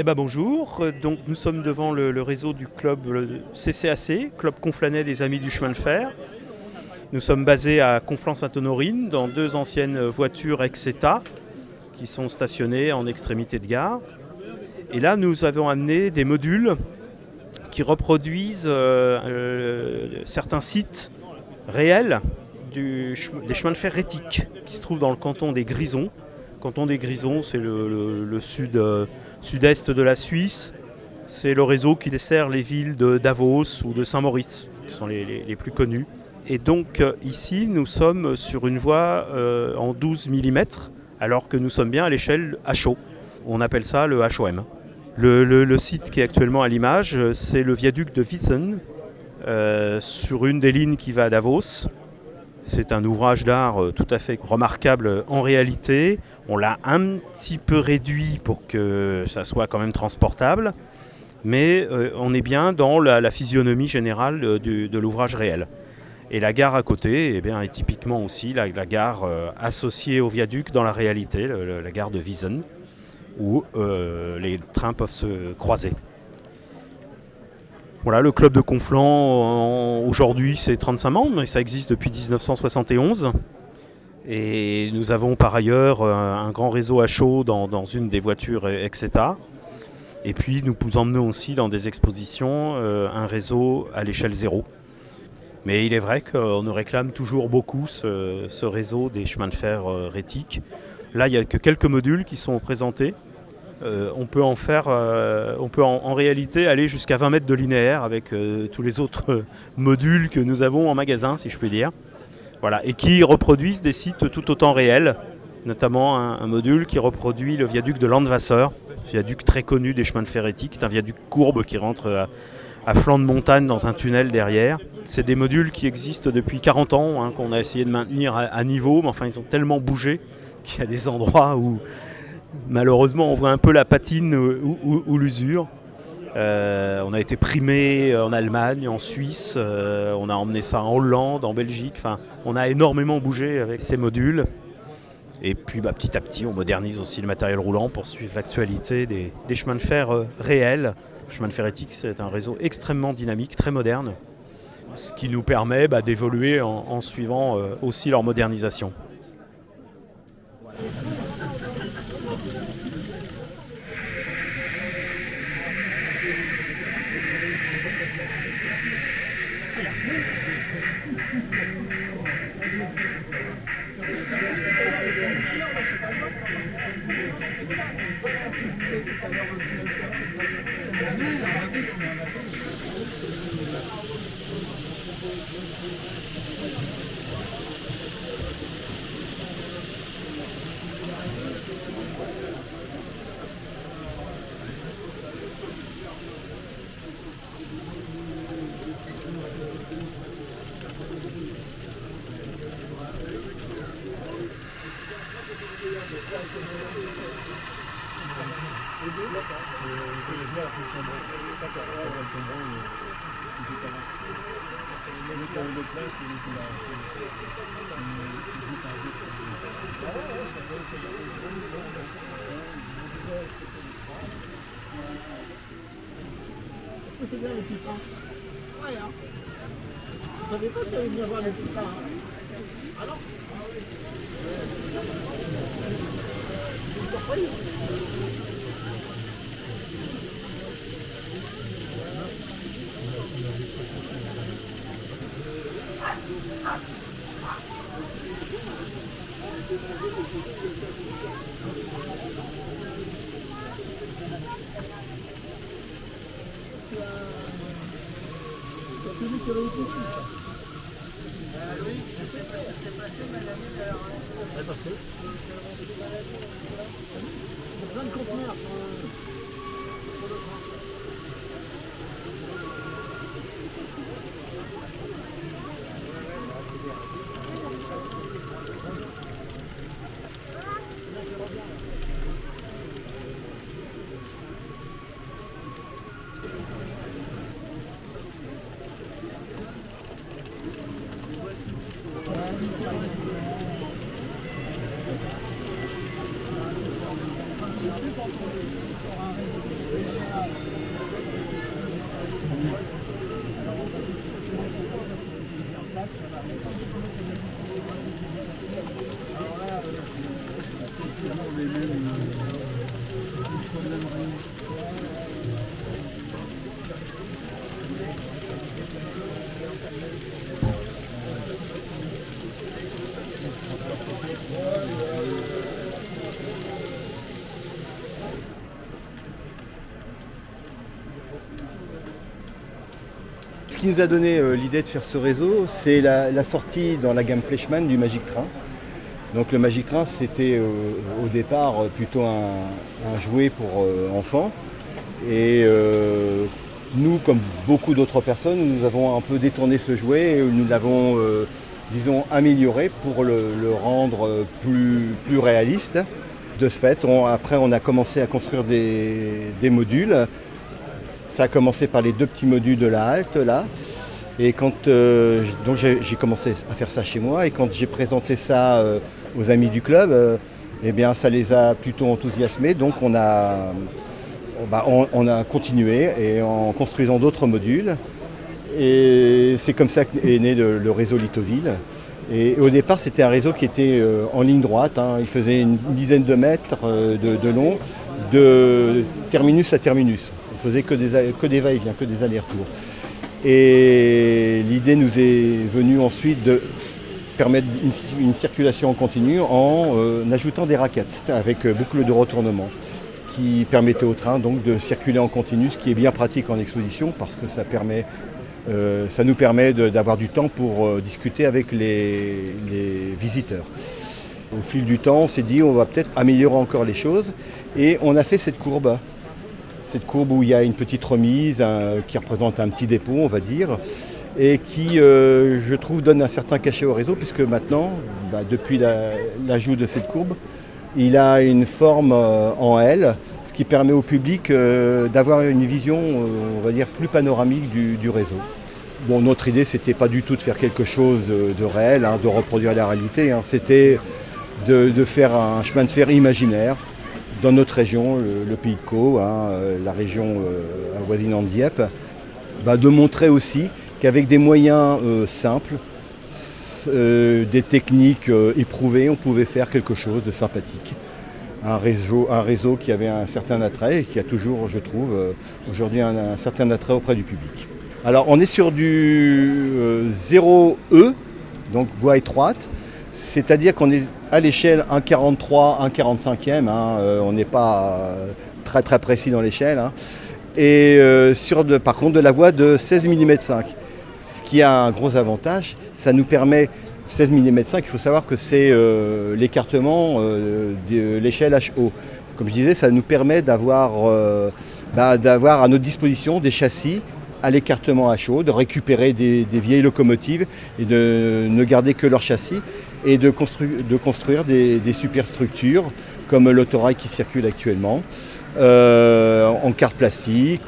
Eh ben bonjour, donc nous sommes devant le réseau du club CCAC, Club Conflannais des Amis du Chemin de Fer. Nous sommes basés à Conflans-Sainte-Honorine dans deux anciennes voitures ex-état qui sont stationnées en extrémité de gare. Et là nous avons amené des modules qui reproduisent certains sites réels des chemins de fer rétiques qui se trouvent dans le canton des Grisons. Le canton des Grisons, c'est le sud-est de la Suisse. C'est le réseau qui dessert les villes de Davos ou de Saint-Moritz, qui sont les plus connues. Et donc ici, nous sommes sur une voie en 12 mm, alors que nous sommes bien à l'échelle HO. On appelle ça le HOM. Le site qui est actuellement à l'image, c'est le viaduc de Wissen, sur une des lignes qui va à Davos. C'est un ouvrage d'art tout à fait remarquable en réalité. On l'a un petit peu réduit pour que ça soit quand même transportable, mais on est bien dans la physionomie générale de l'ouvrage réel. Et la gare à côté est typiquement aussi la gare associée au viaduc dans la réalité, la gare de Wiesen, où les trains peuvent se croiser. Voilà, le club de Conflans, aujourd'hui, c'est 35 membres, mais ça existe depuis 1971. Et nous avons par ailleurs un grand réseau HO dans une des voitures ex-état. Et puis nous emmenons aussi dans des expositions un réseau à l'échelle zéro. Mais il est vrai qu'on nous réclame toujours beaucoup ce réseau des chemins de fer rétiques. Là, il n'y a que quelques modules qui sont présentés. On peut en réalité aller jusqu'à 20 mètres de linéaire avec tous les autres modules que nous avons en magasin, si je puis dire. Voilà, et qui reproduisent des sites tout autant réels, notamment un module qui reproduit le viaduc de Landwasser, viaduc très connu des chemins de fer éthiques. C'est un viaduc courbe qui rentre à flanc de montagne dans un tunnel derrière. C'est des modules qui existent depuis 40 ans, qu'on a essayé de maintenir à niveau, mais enfin ils ont tellement bougé qu'il y a des endroits où malheureusement on voit un peu la patine ou l'usure. On a été primé en Allemagne, en Suisse, on a emmené ça en Hollande, en Belgique. Enfin, on a énormément bougé avec ces modules. Et puis petit à petit, on modernise aussi le matériel roulant pour suivre l'actualité des chemins de fer réels. Le chemin de fer éthique, c'est un réseau extrêmement dynamique, très moderne, ce qui nous permet d'évoluer en suivant aussi leur modernisation. C'est bien les petits pains. Ouais, hein. Je savais pas que tu allais venir voir les petits pains. Alors celui qui avait été ici. Oui, c'est passé, madame. Parce que il y a plein de conteneurs pour le train. Ce qui nous a donné l'idée de faire ce réseau, c'est la sortie dans la gamme Fleischmann du Magic Train. Donc le Magic Train, c'était au départ plutôt un jouet pour enfants. Et nous, comme beaucoup d'autres personnes, nous avons un peu détourné ce jouet et nous l'avons, disons, amélioré pour le rendre plus réaliste. De ce fait, après on a commencé à construire des modules. Ça a commencé par les 2 petits modules de la halte là. Et donc j'ai commencé à faire ça chez moi. Et quand j'ai présenté ça aux amis du club, eh bien ça les a plutôt enthousiasmés. Donc on a continué et en construisant d'autres modules. Et c'est comme ça qu'est né le réseau Litoville. Et au départ, c'était un réseau qui était en ligne droite. Il faisait une dizaine de mètres de long, de terminus à terminus. On faisait que des va-et-vient, que des allers-retours. Et l'idée nous est venue ensuite de permettre une circulation en continu en ajoutant des raquettes avec boucle de retournement. Ce qui permettait au train donc de circuler en continu, ce qui est bien pratique en exposition parce que ça nous permet d'avoir du temps pour discuter avec les visiteurs. Au fil du temps, on s'est dit on va peut-être améliorer encore les choses et on a fait cette courbe où il y a une petite remise qui représente un petit dépôt, on va dire, et qui, je trouve, donne un certain cachet au réseau puisque maintenant, depuis l'ajout de cette courbe, il a une forme en L, ce qui permet au public d'avoir une vision, on va dire, plus panoramique du réseau. Bon, notre idée, c'était pas du tout de faire quelque chose de réel, de reproduire la réalité, c'était de faire un chemin de fer imaginaire dans notre région, le Pays de Caux, la région avoisinante Dieppe, de montrer aussi qu'avec des moyens simples, des techniques éprouvées, on pouvait faire quelque chose de sympathique. Un réseau qui avait un certain attrait et qui a toujours, je trouve, aujourd'hui un certain attrait auprès du public. Alors on est sur du 0E, donc voie étroite, c'est-à-dire qu'on est à l'échelle 1,43, 1,45e, on n'est pas très très précis dans l'échelle, et par contre de la voie de 16 mm 5, ce qui a un gros avantage, ça nous permet, 16 mm 5, il faut savoir que c'est l'écartement de l'échelle HO. Comme je disais, ça nous permet d'avoir à notre disposition des châssis à l'écartement HO, de récupérer des vieilles locomotives et de ne garder que leur châssis et de construire des superstructures comme l'autorail qui circule actuellement en carte plastique,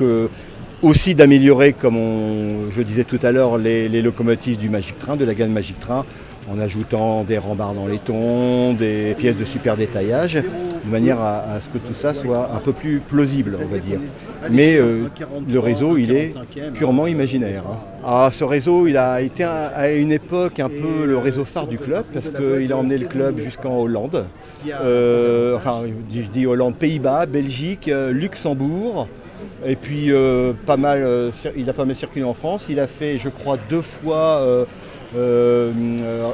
aussi d'améliorer, comme je disais tout à l'heure, les locomotives du Magic Train, de la gamme Magic Train, en ajoutant des rembarres dans les tons, des pièces de super détaillage, de manière à ce que tout ça soit un peu plus plausible, on va dire. Mais le réseau, il est purement imaginaire. Ce réseau, il a été à une époque un peu le réseau phare du club, parce qu'il a emmené le club jusqu'en Hollande. Je dis Hollande, Pays-Bas, Belgique, Luxembourg. Et puis il a pas mal circulé en France. Il a fait, je crois, 2 fois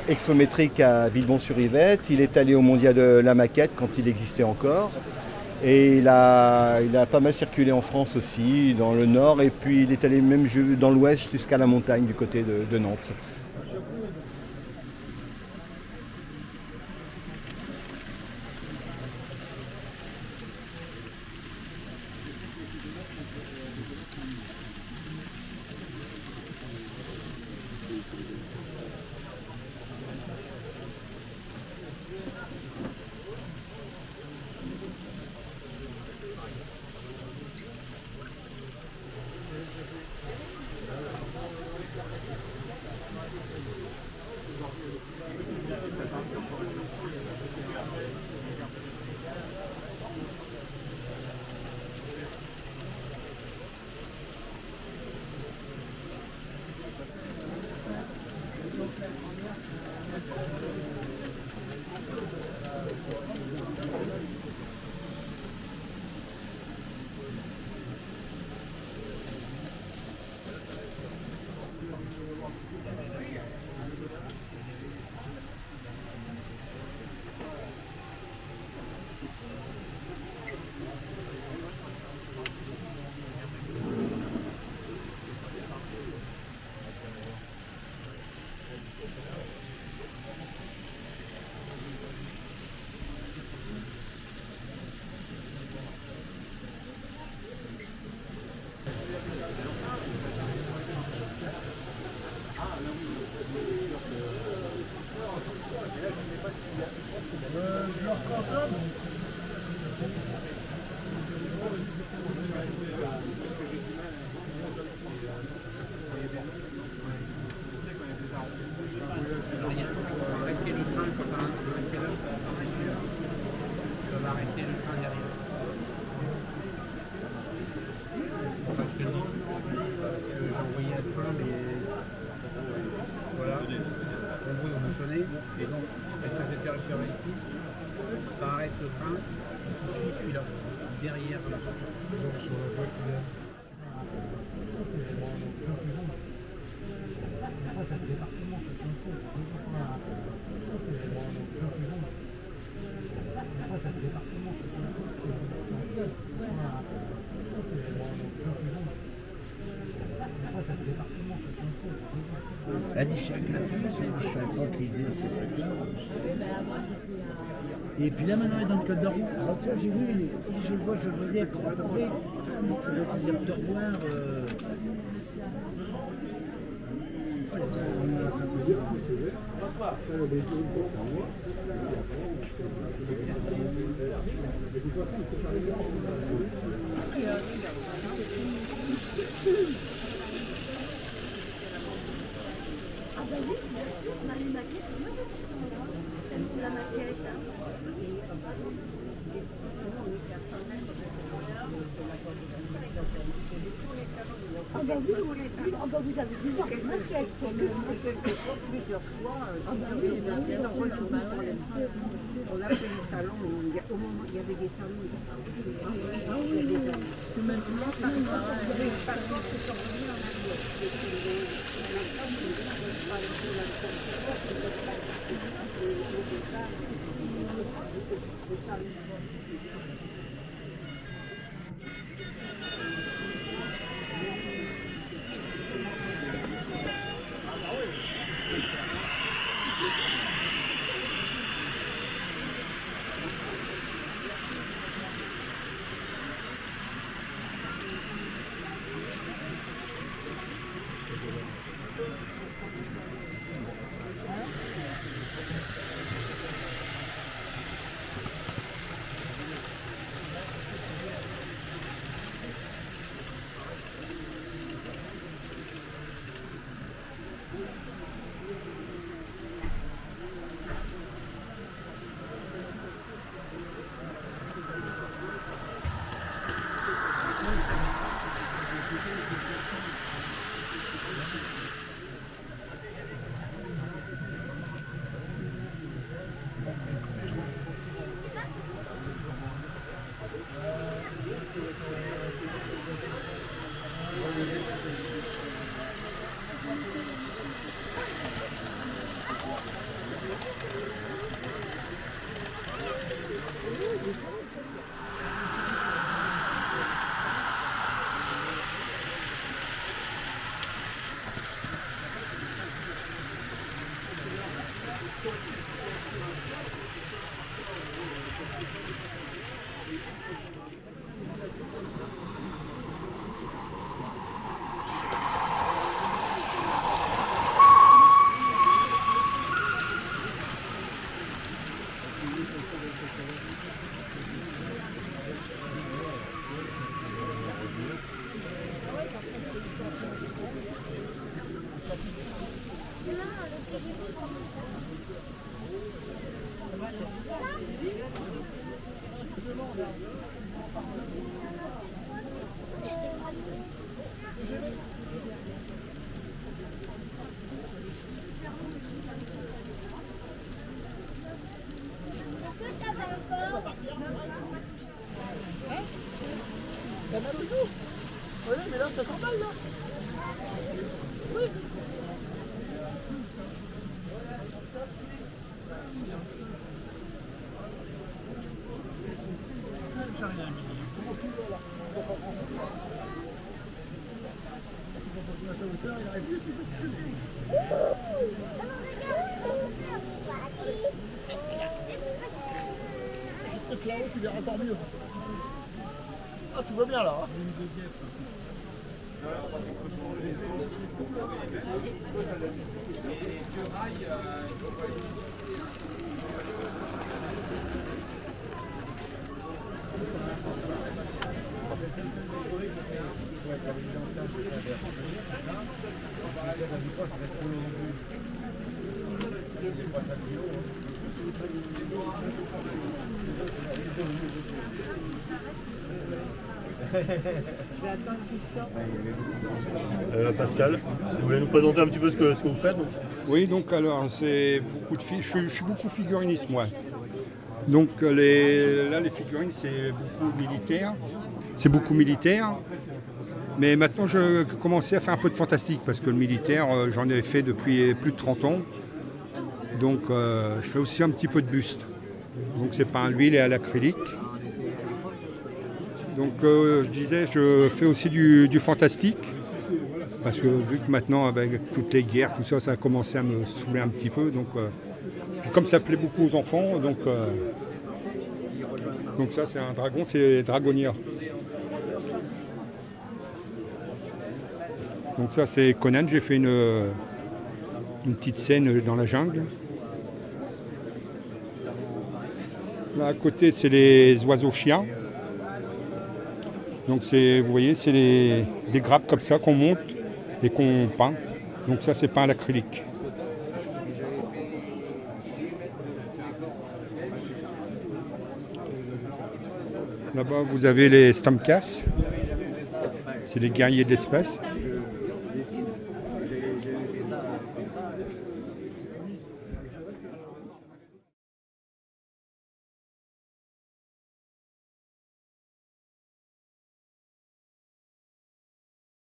expométrique à Villebon-sur-Yvette. Il est allé au Mondial de la maquette quand il existait encore. Et il a pas mal circulé en France aussi, dans le nord. Et puis il est allé même dans l'ouest jusqu'à la montagne du côté de Nantes. arrêter le train derrière. Enfin, je te le dis, parce que j'ai envoyé un train, mais voilà, en gros, on a sonné, et donc, avec cet interrupteur ici, ça arrête le train qui suit celui-là, derrière là. Donc, sur la voie qui vient. Vas-y, je suis avec la police, je savais pas qu'il disait ces trucs-là. Et puis là, maintenant, il est dans le code de route. Alors, tu vois, j'ai vu, si je le vois, je le dis pour raconter. Donc, ça doit être dire de revoir. Ah bah oui, bien sûr, on a les maquettes, celle de la maquette. Ah bah oui, oui, ah bah vous avez dû voir les maquettes quand même. Plusieurs fois, Ah bah oui, oui, oui, on a fait les salons, au moment il y avait des salons. ah oui, oui. Maintenant, ça pareil, pas le temps que sont revenus en arrière. T'as mal au dos? Oui, mais là, ça sent mal, là. Oui. J'ai rien mis. Comment tu vas, là? On va pas prendre ça. Tu vas passer à sa hauteur, il arrive plus, tu peux te tuer. Peut-être là-haut, tu verras encore mieux. Ah, tout va bien là. Hein. vais attendre qu'il sorte. Pascal, vous voulez nous présenter un petit peu ce que vous faites donc? Oui, donc alors, c'est beaucoup de je suis beaucoup figuriniste, moi. Donc là, les figurines, c'est beaucoup militaire. C'est beaucoup militaire. Mais maintenant, je commençais à faire un peu de fantastique, parce que le militaire, j'en ai fait depuis plus de 30 ans. Donc, je fais aussi un petit peu de buste. Donc, c'est pas à l'huile et à l'acrylique. Donc, je disais, je fais aussi du fantastique. Parce que vu que maintenant, avec toutes les guerres, tout ça, ça a commencé à me saouler un petit peu. Donc, puis comme ça plaît beaucoup aux enfants, donc ça, c'est un dragon, c'est Dragonia. Donc ça, c'est Conan. J'ai fait une petite scène dans la jungle. Là, à côté, c'est les oiseaux chiens. Donc, vous voyez, c'est des grappes comme ça qu'on monte et qu'on peint. Donc ça, c'est peint à l'acrylique. Là-bas, vous avez les Stamkas. C'est les guerriers de l'espace.